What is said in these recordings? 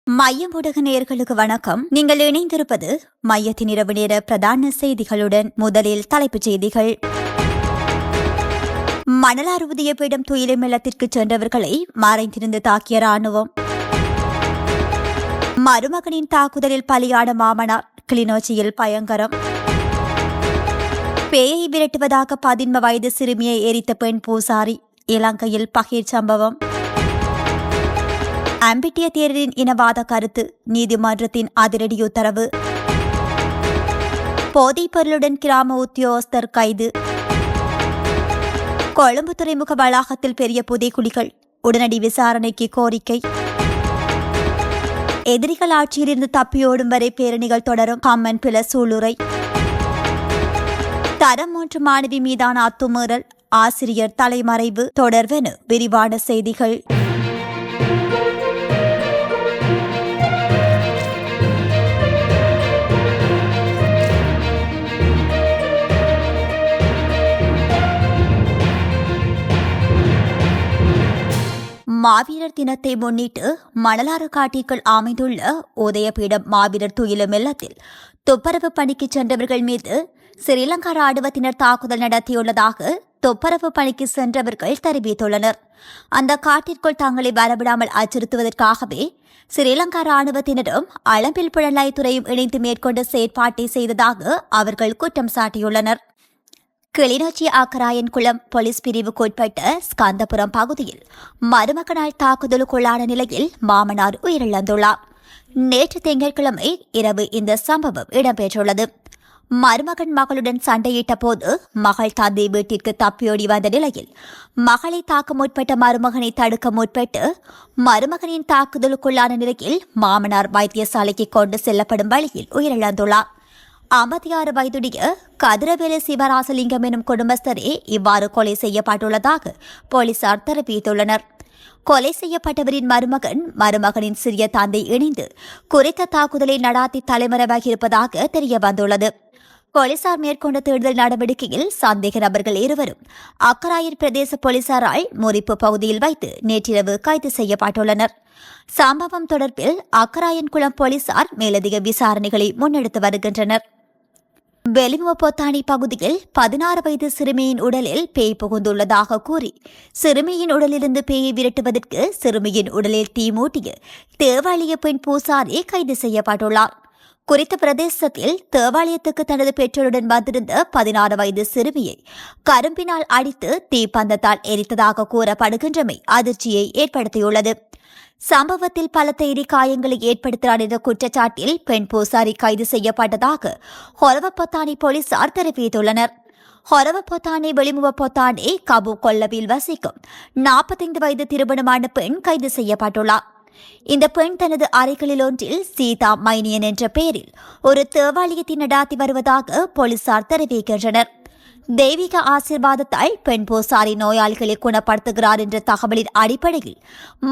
மையம் ஊடக நேயர்களுக்கு வணக்கம். நீங்கள் இணைந்திருப்பது மையத்தின் இரவு நேர பிரதான செய்திகளுடன். முதலில் தலைப்புச் செய்திகள். மணலார் உதய பீடம் துயிலும் இல்லத்திற்கு சென்றவர்களை மறைந்திருந்து தாக்கிய ராணுவம். மருமகனின் தாக்குதலில் பலியான மாமனார் கிளிநொச்சியில் பயங்கரம். பேயை விரட்டுவதாக 11 வயது சிறுமியை எரித்த பெண் பூசாரி இலங்கையில் பகீர் சம்பவம். அம்பிட்டிய தேரரின் இனவாத கருத்து நீதிமன்றத்தின் அதிரடி உத்தரவு. போதைப் பொருளுடன் கிராம உத்தியோகஸ்தர் கைது. கொழும்பு துறைமுக வளாகத்தில் பெரிய புதைக்குழிகள் உடனடி விசாரணைக்கு கோரிக்கை. எதிரிகள் ஆட்சியிலிருந்து தப்பியோடும் வரை பேரணிகள் தொடரும். கம்மன் பில சூளுரை. தரம் 3 மாணவி மீதான அத்துமீறல், ஆசிரியர் தலைமறைவு தொடர்வென விரிவான செய்திகள். மாவீரர் தினத்தை முன்னிட்டு மணலாறு காட்டிற்குள் அமைந்துள்ள உதயபீடம் மாவீரர் துயிலும் இல்லத்தில் துப்புரவு பணிக்கு சென்றவர்கள் மீது ஸ்ரீலங்கா ராணுவத்தினர் தாக்குதல் நடத்தியுள்ளதாக துப்புரவு பணிக்கு சென்றவர்கள் தெரிவித்துள்ளனர். அந்த காட்டிற்குள் தங்களை வரவிடாமல் அச்சுறுத்துவதற்காகவே ஸ்ரீலங்கா ராணுவத்தினரும் அளம்பில் புலனாய்த்துறையும் இணைந்து மேற்கொண்ட செயற்பாட்டை செய்ததாக அவர்கள் குற்றம் சாட்டியுள்ளனர். கிளிநொச்சி ஆக்கராயன்குளம் போலீஸ் பிரிவுக்குட்பட்ட ஸ்கந்தபுரம் பகுதியில் மருமகனால் தாக்குதலுக்குள்ளான நிலையில் மாமனார் உயிரிழந்துள்ளார். நேற்று திங்கட்கிழமை இரவு இந்த சம்பவம் இடம்பெற்றுள்ளது. மருமகன் மகளுடன் சண்டையிட்ட போது மகள் தந்தை வீட்டிற்கு தப்பியோடி வந்த நிலையில் மகளை தாக்க முற்பட்ட மருமகனை தடுக்க முற்பட்டு மருமகனின் தாக்குதலுக்குள்ளான நிலையில் மாமனார் வைத்தியசாலைக்கு கொண்டு செல்லப்படும் வழியில் உயிரிழந்துள்ளார். 56 வயதுடைய கதிரவேலு சிவராசலிங்கம் எனும் குடும்பஸ்தரே இவ்வாறு கொலை செய்யப்பட்டுள்ளதாக போலீசார் தெரிவித்துள்ளனர். கொலை செய்யப்பட்டவரின் மருமகனின் சிறிய தந்தை இணைந்து குறித்த தாக்குதலை நடாத்தி தலைமறைவாகியிருப்பதாக தெரியவந்துள்ளது. போலீசார் மேற்கொண்ட தேடுதல் நடவடிக்கையில் சந்தேக நபர்கள் இருவரும் அக்கராயன் பிரதேச போலீசாரால் முறிப்பு பகுதியில் வைத்து நேற்றிரவு கைது செய்யப்பட்டுள்ளனர். சம்பவம் தொடர்பில் அக்கராயன்குளம் போலீசார் மேலதிக விசாரணைகளை முன்னெடுத்து வருகின்றனர். வெளிமுவ பொத்தானி பகுதியில் 16 வயது சிறுமியின் உடலில் பேய் புகுந்துள்ளதாக கூறி சிறுமியின் உடலிலிருந்து பேயை விரட்டுவதற்கு சிறுமியின் உடலில் தீ மூட்டிய தேவாலய பெண் பூசாரி கைது செய்யப்பட்டுள்ளார். குறித்த பிரதேசத்தில் தேவாலயத்துக்கு தனது பெற்றோருடன் வந்திருந்த 16 வயது சிறுமியை கரும்பினால் அடித்து தீப்பந்தத்தால் எரித்ததாக கூறப்படுகின்றமை அதிர்ச்சியை ஏற்படுத்தியுள்ளது. சம்பவத்தில் பலத்த எரிகாயங்களை ஏற்படுத்தினார் என்ற குற்றச்சாட்டில் பெண் பூசாரி கைது செய்யப்பட்டதாக ஹொரவப்பொத்தானி போலீசார் தெரிவித்துள்ளனர். ஹொரவப்பொத்தானி வெளிமுவ பொத்தானி கபு கொல்லவில் வசிக்கும் 45 வயது திருமணமான பெண் கைது செய்யப்பட்டுள்ளார். இந்த பெண் தனது அறைகளில் ஒன்றில் சீதா மைனியன் என்ற பெயரில் ஒரு தேவாலயத்தை நடாத்தி வருவதாக போலீசார் தெரிவிக்கின்றனர். தெய்வீக ஆசீர்வாதத்தால் பெண் பூசாரி நோயாளிகளை குணப்படுத்துகிறார் என்ற தகவலின் அடிப்படையில்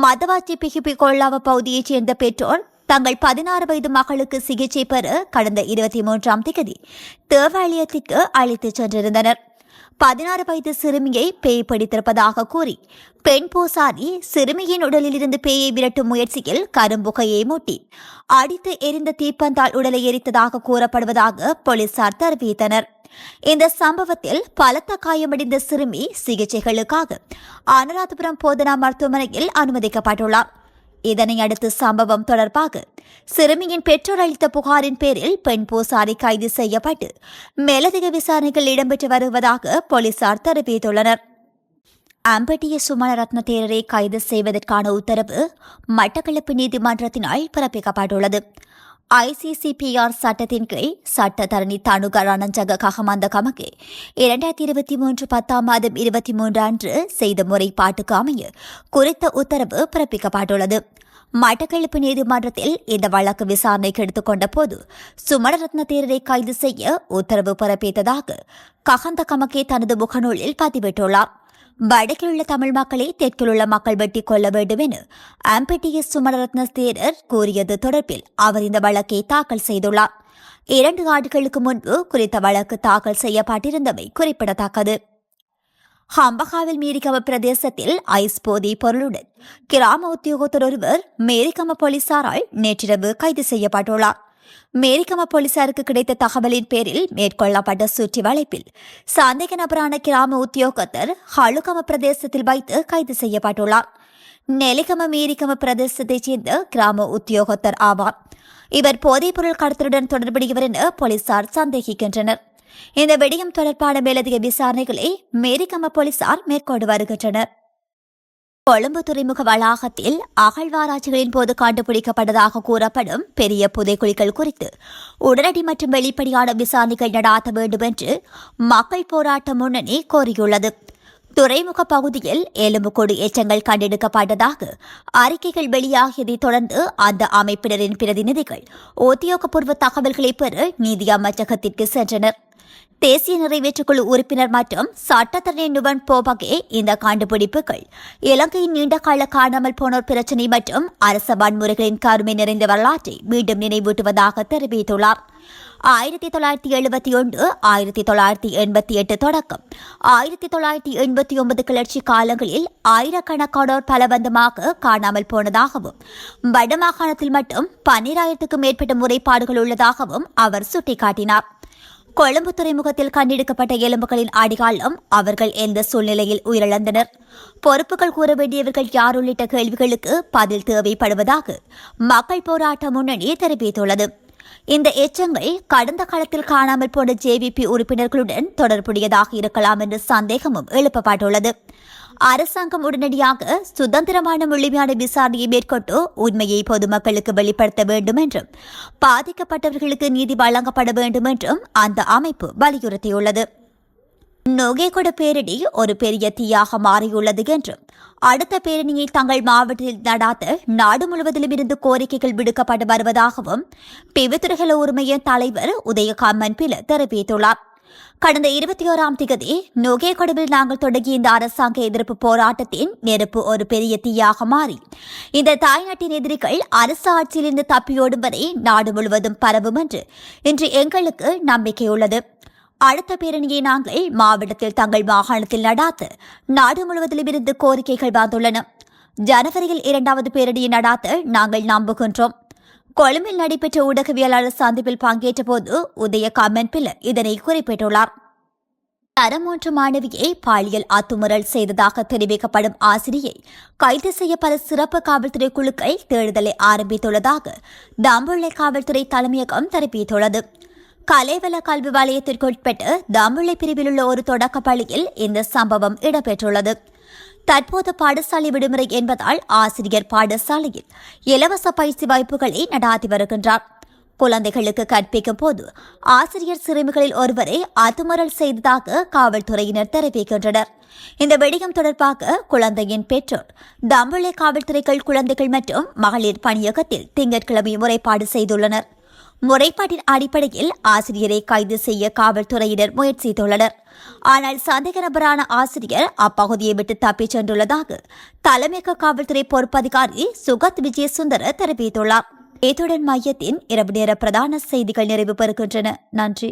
மதவாச்சி பிகிபி கொள்ளாவ பகுதியைச் சேர்ந்த பெற்றோர் தங்கள் 16 வயது மகளுக்கு சிகிச்சை பெற கடந்த 23ஆம் தேதி தேவாலயத்திற்கு அழைத்துச் சென்றிருந்தனர். 16 வயது சிறுமியை பேய் பிடித்திருப்பதாக கூறி பெண் பூசாரி சிறுமியின் உடலில் இருந்து பேயை விரட்டும் முயற்சியில் கரும்புகையை மூட்டி அடித்து எரிந்த தீப்பந்தால் உடலை எரித்ததாக கூறப்படுவதாக போலீசார் தெரிவித்தனர். இந்த சம்பவத்தில் பலத்த காயமடைந்த சிறுமி சிகிச்சைகளுக்காக அனுராதபுரம் போதனா மருத்துவமனையில் அனுமதிக்கப்பட்டுள்ளார். இதனை அடுத்து சம்பவம் தொடர்பாக சிறுமியின் பெற்றோர் அளித்த புகாரின் பேரில் பெண் பூசாரி கைது செய்யப்பட்டு மேலதிக விசாரணைகள் இடம்பெற்று வருவதாக போலீசார் தெரிவித்துள்ளனர். அம்பட்டிய சுமணரத்ன தேரரை கைது செய்வதற்கான உத்தரவு மட்டக்களப்பு நீதிமன்றத்தினால் பிறப்பிக்கப்பட்டுள்ளது. ICCPR சட்டத்தின் கீழ் சட்டத்தரணி தனுக ரணஞ்சக ககமந்த கமகே 2023 10ஆம் மாதம் 23 அன்று செய்த முறைப்பாட்டுக்கு அமைய குறித்த உத்தரவு பிறப்பிக்கப்பட்டுள்ளது. மட்டக்களப்பு நீதிமன்றத்தில் இந்த வழக்கு விசாரணைக்கு எடுத்துக்கொண்ட போது சுமணரத்ன தேரரை கைது செய்ய உத்தரவு பிறப்பித்ததாக ககந்த கமகே தனது முகநூலில் பதிவிட்டுள்ளார். வடக்கில் உள்ள தமிழ் மக்களை தெற்கில் உள்ள மக்கள் வெட்டிக் கொள்ள வேண்டும் என அம்பட்டிய சுமணரத்ன தேரர் கூறியது தொடர்பில் அவர் இந்த வழக்கை தாக்கல் செய்துள்ளார். 2 ஆண்டுகளுக்கு முன்பு குறித்த வழக்கு தாக்கல் செய்யப்பட்டிருந்தமை குறிப்பிடத்தக்கது. ஹம்பகாவில் மீரிகம பிரதேசத்தில் ஐஸ் போதை பொருளுடன் கிராம உத்தியோகத்தர் ஒருவர் மேரிகம போலீசாரால் நேற்றிரவு கைது செய்யப்பட்டுள்ளார். மேரிகம போலீசாருக்கு கிடைத்த தகவலின் பேரில் மேற்கொள்ளப்பட்ட சுற்றி வளைப்பில் சந்தேக நபரான கிராம உத்தியோகத்தர் ஹலுகம பிரதேசத்தில் வைத்து கைது செய்யப்பட்டுள்ளார். நெலிகம மீரிகம பிரதேசத்தைச் சேர்ந்த கிராம உத்தியோகத்தர் ஆவார். இவர் போதைப்பொருள் கடத்தலுடன் தொடர்புடையவர் என போலீசார் சந்தேகிக்கின்றனர். இந்த விடயம் தொடர்பான மேலதிக விசாரணைகளை மேரிகம போலீசார் மேற்கொண்டு வருகின்றனர். கொழும்பு துறைமுக வளாகத்தில் அகழ்வாராய்ச்சிகளின் போது கண்டுபிடிக்கப்பட்டதாக கூறப்படும் பெரிய புதைக்குழிகள் குறித்து உடனடி மற்றும் வெளிப்படையான விசாரணைகள் நடாத்த வேண்டும் என்று மக்கள் போராட்ட முன்னணி கோரியுள்ளது. துறைமுக பகுதியில் எலும்புக்கூடு எச்சங்கள் கண்டெடுக்கப்பட்டதாக அறிக்கைகள் வெளியாகியதை தொடர்ந்து அந்த அமைப்பினரின் பிரதிநிதிகள் உத்தியோகபூர்வ தகவல்களை பெற நீதி அமைச்சகத்திற்கு சென்றனர். தேசிய நிறைவேற்றுக்குழு உறுப்பினர் மற்றும் சட்டத்தரணி நுவன் போபகே இந்த கண்டுபிடிப்புகள் இலங்கையின் நீண்டகால காணாமல் போனோர் பிரச்சினை மற்றும் அரச வன்முறைகளின் கருமை நிறைந்த வரலாற்றை மீண்டும் நினைவூட்டுவதாக தெரிவித்துள்ளார். 1971, 1988 தொடக்கம் 1989 கிளர்ச்சி காலங்களில் ஆயிரக்கணக்கானோர் பலவந்தமாக காணாமல் போனதாகவும் வடமாகாணத்தில் மட்டும் 12,000க்கும் மேற்பட்ட முறைப்பாடுகள் உள்ளதாகவும் அவர் சுட்டிக்காட்டினார். கொழும்பு துறைமுகத்தில் கண்டெடுக்கப்பட்ட எலும்புகளின் அடிகாலம், அவர்கள் எந்த சூழ்நிலையில் உயிரிழந்தனர், பொறுப்புகள் கூற வேண்டியவர்கள் யார் உள்ளிட்ட கேள்விகளுக்கு பதில் தேவைப்படுவதாக மக்கள் போராட்ட முன்னணி தெரிவித்துள்ளது. இந்த எச்சங்கள் கடந்த காலத்தில் காணாமல் போன ஜேவிபி உறுப்பினர்களுடன் தொடர்புடையதாக இருக்கலாம் என்ற சந்தேகமும் எழுப்பப்பட்டுள்ளது. அரசாங்கம் உடனடியாக சுதந்திரமான முழுமையான விசாரணையை மேற்கொண்டு உண்மையை பொதுமக்களுக்கு வெளிப்படுத்த வேண்டும் என்றும் பாதிக்கப்பட்டவர்களுக்கு நீதி வழங்கப்பட வேண்டும் என்றும் அந்த அமைப்பு வலியுறுத்தியுள்ளது. நுகேகொட பேரணி ஒரு பெரிய தீயாக மாறியுள்ளது என்றும் அடுத்த பேரணியை தங்கள் மாவட்டத்தில் நடாத்த நாடு முழுவதிலும் இருந்து கோரிக்கைகள் விடுக்கப்பட்டு வருவதாகவும் பிவித்துறைகள உரிமைய தலைவர் உதயகாமன் பில தெரிவித்துள்ளார். கடந்த 21ஆம் தேதி நுகேகொடவில் நாங்கள் தொடங்கிய இந்த அரசாங்க எதிர்ப்பு போராட்டத்தின் நெருப்பு ஒரு பெரிய தீயாக மாறி இந்த தாய்நாட்டின் எதிரிகள் அரசு ஆட்சியிலிருந்து தப்பியோடும் வரை நாடு முழுவதும் பரவும் என்று இன்று எங்களுக்கு நம்பிக்கையுள்ளது. அடுத்த பேரணியை நாங்கள் மாவட்டத்தில் தங்கள் மாகாணத்தில் நடாத்த நாடு முழுவதிலும் இருந்து கோரிக்கைகள் வந்துள்ளன. ஜனவரியில் 2வது பேரணியை நடாத்த நாங்கள் நம்புகின்றோம். கொழும்பில் நடைபெற்ற ஊடகவியலாளர் சந்திப்பில் பங்கேற்ற போது உதயகாமன் பில இதனை குறிப்பிட்டுள்ளார். தரம் 3 மாணவியை பாலியல் அத்துமுறல் செய்ததாக தெரிவிக்கப்படும் ஆசிரியை கைது செய்ய பல சிறப்பு காவல்துறை குழுக்கள் தேடுதலை ஆரம்பித்துள்ளதாக தம்புள்ளை காவல்துறை தலைமையகம் தெரிவித்துள்ளது. கலைவல கல்வி வலயத்திற்குட்பட்டு தம்புள்ளை பிரிவில் உள்ள ஒரு தொடக்க பள்ளியில் இந்த சம்பவம் இடம்பெற்றுள்ளது. தற்போது பாடசாலை விடுமுறை என்பதால் ஆசிரியர் பாடசாலையில் இலவச பயிற்சி வாய்ப்புகளை நடாத்தி வருகின்றார். குழந்தைகளுக்கு கற்பிக்கும் போது ஆசிரியர் சிறுமிகளில் ஒருவரை அத்துமுறல் செய்ததாக காவல்துறையினர் தெரிவிக்கின்றனர். இந்த விடயம் தொடர்பாக குழந்தையின் பெற்றோர் தம்புள்ளை காவல்துறைகள் குழந்தைகள் மற்றும் மகளிர் பணியகத்தில் திங்கட்கிழமை முறைப்பாடு செய்துள்ளனர். முறைப்பாட்டின் அடிப்படையில் ஆசிரியரை கைது செய்ய காவல்துறையினர் முயற்சித்துள்ளனர். ஆனால் சந்தேக நபரான ஆசிரியர் அப்பகுதியை விட்டு தப்பிச் சென்றுள்ளதாக தலைமையக காவல்துறை பொறுப்பதிகாரி சுகத் விஜயசுந்தர தெரிவித்துள்ளார். இத்துடன் மையத்தின் இரவு நேர பிரதான செய்திகள் நிறைவு பெறுகின்றன. நன்றி.